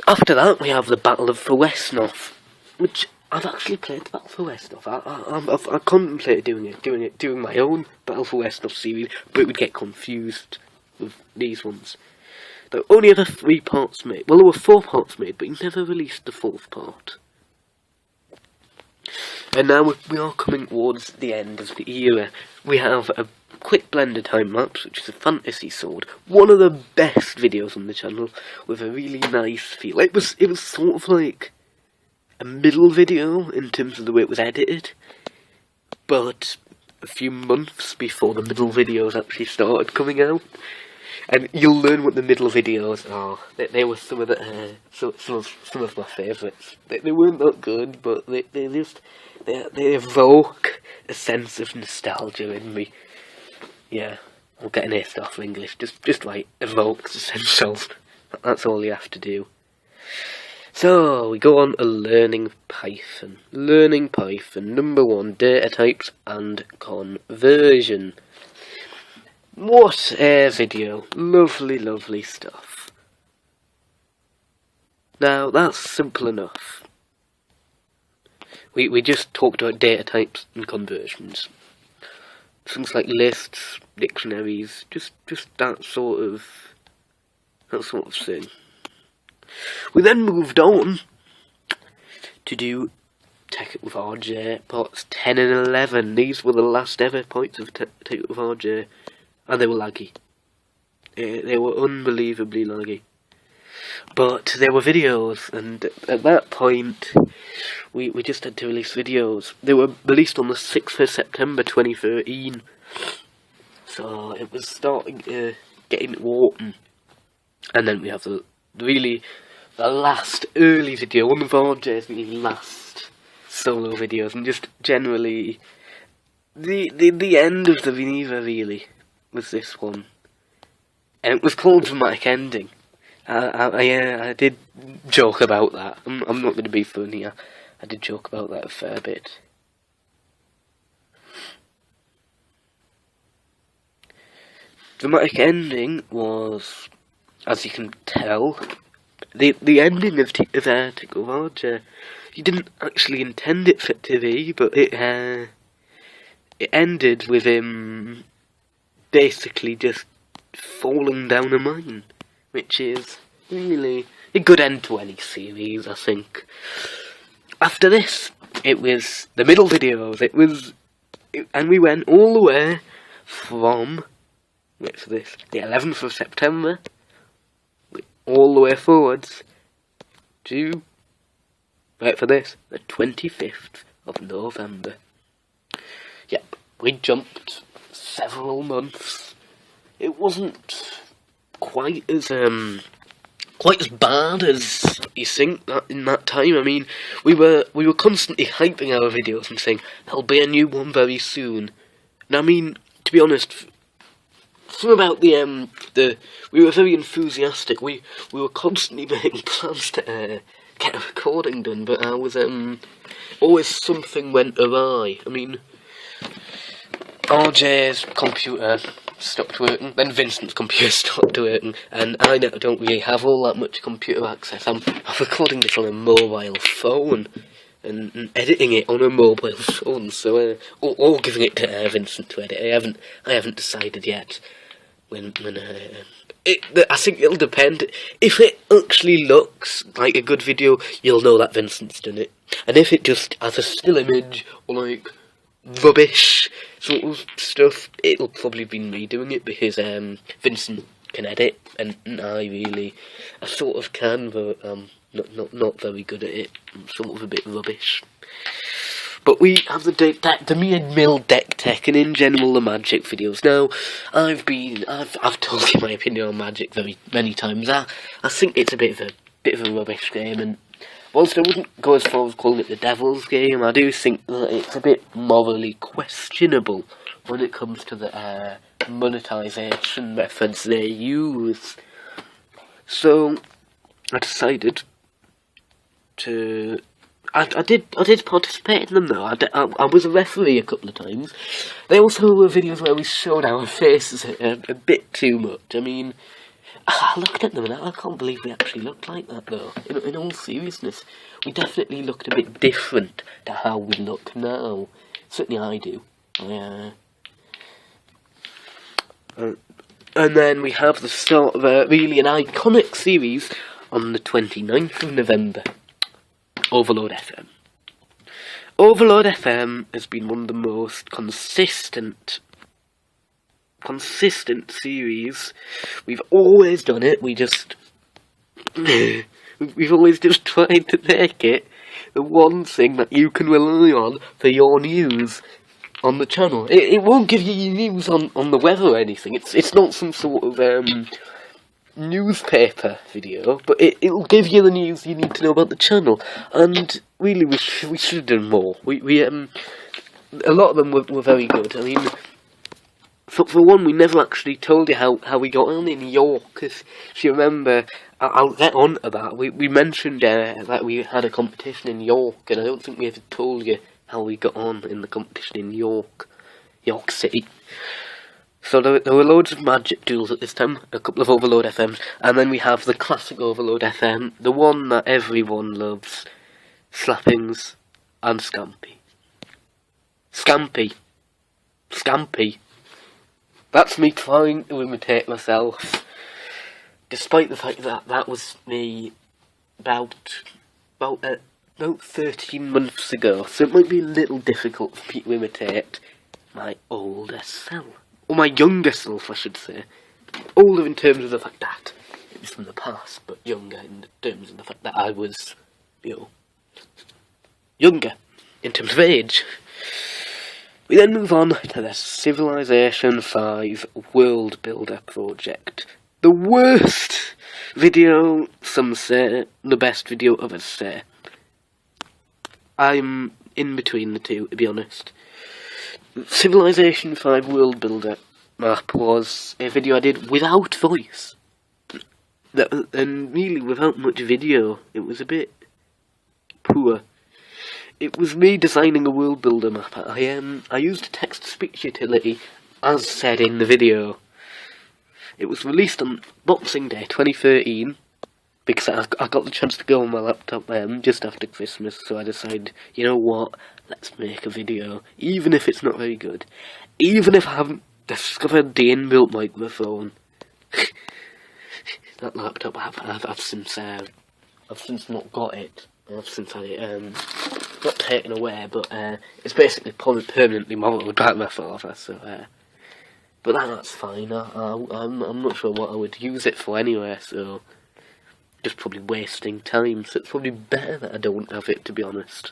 After that, we have the Battle of the West North, which I've actually played the Battle for West North. I contemplated doing my own Battle for West North series, but it would get confused with these ones. There were only ever 3 parts made. Well, there were 4 parts made, but he never released the 4th part. And now we are coming towards the end of the era. We have a quick blender time lapse, which is a fantasy sword. One of the best videos on the channel, with a really nice feel. It was sort of like a middle video in terms of the way it was edited, but a few months before the middle videos actually started coming out. And you'll learn what the middle videos are. They were some of the some of my favourites. They weren't that good, but they evoke a sense of nostalgia in me. Yeah, I'll get an A star for English. Just like evokes a sense of. That's all you have to do. So we go on to learning Python. Learning Python. Number 1, data types and conversion. What a video. Lovely, lovely stuff. Now, that's simple enough. We just talked about data types and conversions. Things like lists, dictionaries, just that sort of thing. We then moved on to do Take It With RJ, parts 10 and 11. These were the last ever points of Take It With RJ. And they were laggy. They were unbelievably laggy. But there were videos, and at that point, we just had to release videos. They were released on the 6th of September 2013. So it was starting to get into autumn. And then we have the last early video, one of RJ's last solo videos, and just generally the end of the Veneva, really. Was this one, and it was called Dramatic Ending. I did joke about that. I'm not going to be funny. I did joke about that a fair bit. Dramatic Ending was, as you can tell, the ending of Take It With RJ. You didn't actually intend it for it to be, but it ended with him basically just falling down a mine, which is really a good end to any series, I think. After this, it was the middle videos. And we went all the way from, wait for this, the 11th of September, all the way forwards to, wait for this, the 25th of November. Yep, we jumped several months. It wasn't quite as bad as you think that in that time. I mean, we were constantly hyping our videos and saying there'll be a new one very soon. And I mean, to be honest, something about we were very enthusiastic. We were constantly making plans to get a recording done, but I was always something went awry. I mean, RJ's computer stopped working, then Vincent's computer stopped working, and I now don't really have all that much computer access. I'm recording this on a mobile phone, and editing it on a mobile phone, so or giving it to Vincent to edit. I haven't decided yet when I think it'll depend. If it actually looks like a good video, you'll know that Vincent's done it, and if it just has a still image or like rubbish sort of stuff, it'll probably be me doing it, because Vincent can edit and I sort of can, but not very good at it. I'm sort of a bit rubbish. But we have the me and Mill deck tech, and in general the Magic videos. Now, I've told you my opinion on Magic very many times. I think it's a bit of a rubbish game, and whilst I wouldn't go as far as calling it the devil's game, I do think that it's a bit morally questionable when it comes to the monetization methods they use. So I decided to. I did participate in them though. I was a referee a couple of times. They also were videos where we showed our faces a bit too much. I mean, I looked at them and I can't believe we actually looked like that though. In all seriousness, we definitely looked a bit different to how we look now. Certainly I do. And then we have the start of really an iconic series on the 29th of November. Overload FM. Overload FM has been one of the most consistent series. We've always done it. We've always just tried to make it the one thing that you can rely on for your news on the channel. It won't give you your news on the weather or anything. It's not some sort of newspaper video, but it'll give you the news you need to know about the channel. And really, we should have done more. We a lot of them were very good. I mean, for one, we never actually told you how we got on in York. If you remember, I'll get on to that. We mentioned that we had a competition in York, and I don't think we ever told you how we got on in the competition in York City. So there were loads of magic duels at this time, a couple of Overload FMs, and then we have the classic Overload FM, the one that everyone loves, Slappings and Scampy. Scampy. That's me trying to imitate myself, despite the fact that that was me about 13 months ago, so it might be a little difficult for me to imitate my older self. Or my younger self, I should say. Older in terms of the fact that it was from the past, but younger in terms of the fact that I was, younger in terms of age. We then move on to the Civilization 5 World Builder project. The worst video, some say, the best video others say. I'm in between the two, to be honest. Civilization 5 World Builder map was a video I did without voice. And really without much video. It was a bit poor. It was me designing a world builder map. I used a text-to-speech utility, as said in the video. It was released on Boxing Day 2013, because I got the chance to go on my laptop just after Christmas, so I decided, you know what, let's make a video, even if it's not very good. Even if I haven't discovered the inbuilt microphone. That laptop, I've since not got it. I've since had it, not taken away, but it's basically permanently modelled by my father, so, but that's fine. I'm not sure what I would use it for anyway, so just probably wasting time, so it's probably better that I don't have it, to be honest.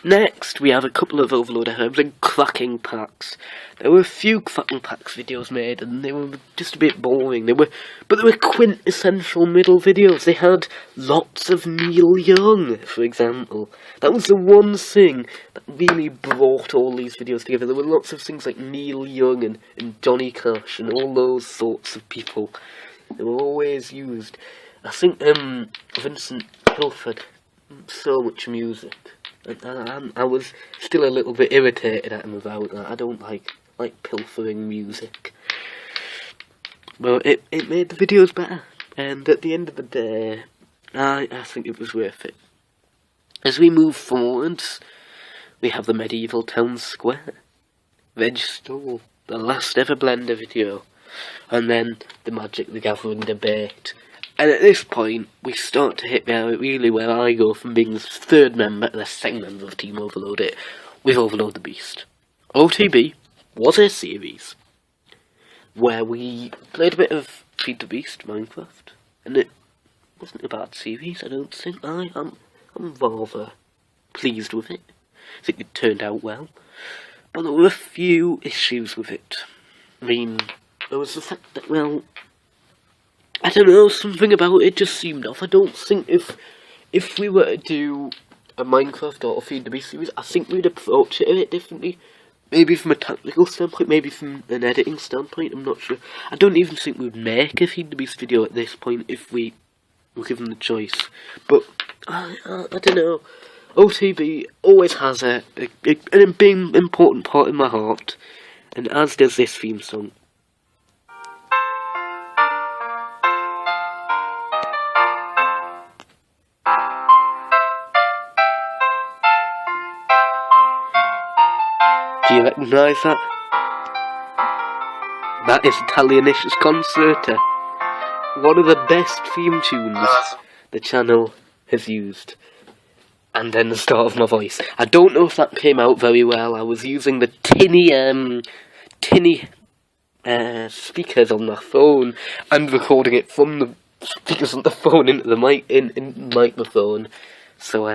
Next, we have a couple of Overload FMs and cracking packs. There were a few cracking packs videos made, and they were just a bit boring. But they were quintessential middle videos. They had lots of Neil Young, for example. That was the one thing that really brought all these videos together. There were lots of things like Neil Young and Johnny Cash and all those sorts of people. They were always used. I think Vincent pilfered so much music. I was still a little bit irritated at him about that. I don't like pilfering music. Well, it made the videos better, and at the end of the day, I think it was worth it. As we move forwards, we have the medieval town square, Veg Stall, the last ever Blender video, and then the Magic the Gathering debate. And at this point, we start to hit really where I go from being the third member to the second member of Team Overload it with Overload the Beast. OTB was a series where we played a bit of Feed the Beast, Minecraft, and it wasn't a bad series, I don't think. I'm rather pleased with it. I think it turned out well. But there were a few issues with it. I mean, there was the fact that, well, I don't know, something about it just seemed off. I don't think if we were to do a Minecraft or a Feed the Beast series, I think we'd approach it a bit differently. Maybe from a tactical standpoint, maybe from an editing standpoint, I'm not sure. I don't even think we'd make a Feed the Beast video at this point if we were given the choice. But, I don't know. OTB always has an important part in my heart, and as does this theme song. you recognise that? That is Italianisches Concerta, one of the best theme tunes the channel has used. And then the start of my voice. I don't know if that came out very well. I was using the tinny speakers on my phone and recording it from the speakers on the phone into the microphone. So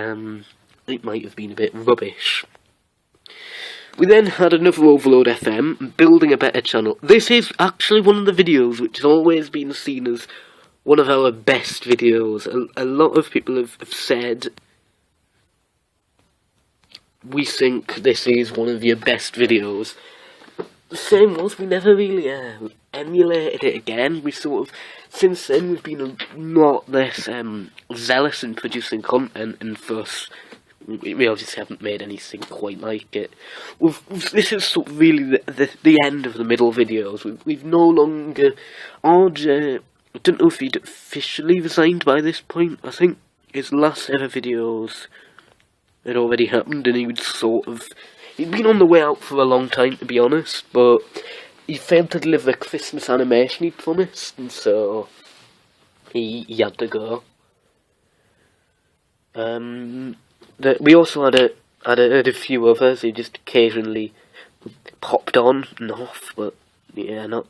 it might have been a bit rubbish. We then had another Overload FM, building a better channel. This is actually one of the videos which has always been seen as one of our best videos. A lot of people have said, we think this is one of your best videos. The same was, we never really emulated it again. We sort of, since then, we've been a lot less zealous in producing content, and thus we obviously haven't made anything quite like it. This is sort of really the end of the middle videos. We've no longer... RJ, I don't know if he'd officially resigned by this point. I think his last ever videos had already happened, and he'd been on the way out for a long time, to be honest, but he failed to deliver the Christmas animation he promised, and so he had to go. We also had a few others who just occasionally popped on and off, but yeah, not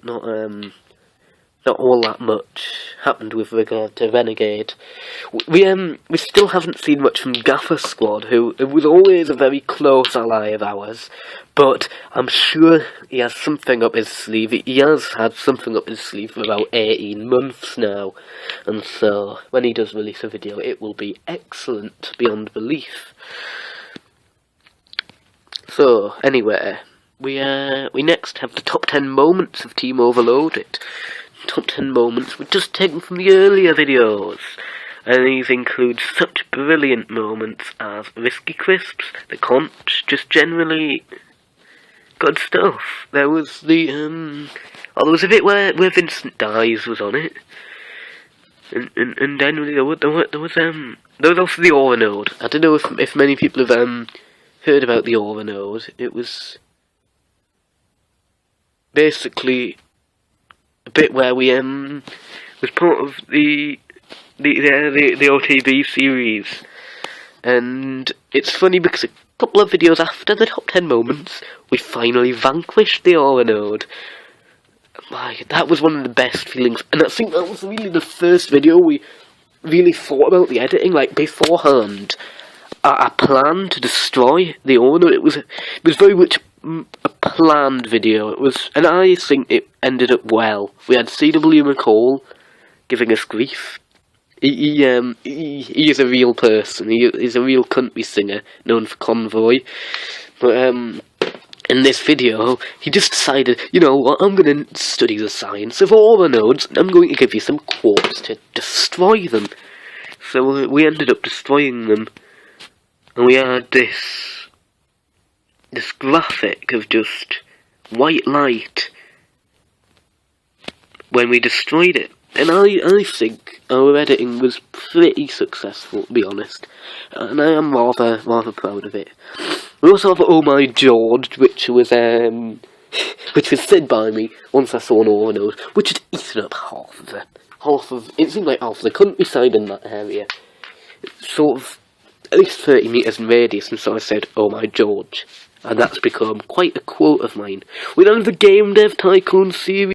all that much happened with regard to Renegade. We still haven't seen much from Gaffer Squad, who was always a very close ally of ours, but I'm sure he has something up his sleeve. He has had something up his sleeve for about 18 months now, and so when he does release a video, it will be excellent beyond belief. So, anyway, we next have the top 10 moments of Team Overloaded. Top 10 moments were just taken from the earlier videos, and these include such brilliant moments as Risky Crisps, the conch, just generally good stuff. There was the there was a bit where Vincent Dies was on it, and then there was also the Aura Node. I don't know if many people have heard about the Aura Node. It was basically a bit where we was part of the OTB series, and it's funny because a couple of videos after the top 10 moments, we finally vanquished the Aura Node. That was one of the best feelings, and I think that was really the first video we really thought about the editing. Like, beforehand, I planned to destroy the Aura Node. It was very much a planned video. And I think it ended up well. We had C.W. McCall giving us grief. He is a real person. He is a real country singer known for Convoy. But in this video, he just decided, you know what, I'm going to study the science of Aura Nodes, and I'm going to give you some quotes to destroy them. So we ended up destroying them, and we had this graphic of just white light when we destroyed it. And I think our editing was pretty successful, to be honest, and I am rather proud of it. We also have Oh My George, which was said by me once I saw an Aura Node, which had eaten up it seemed like half of the countryside in that area. Sort of at least 30 metres in radius, and so I said, "Oh my George," and that's become quite a quote of mine. We then have the Game Dev Tycoon series.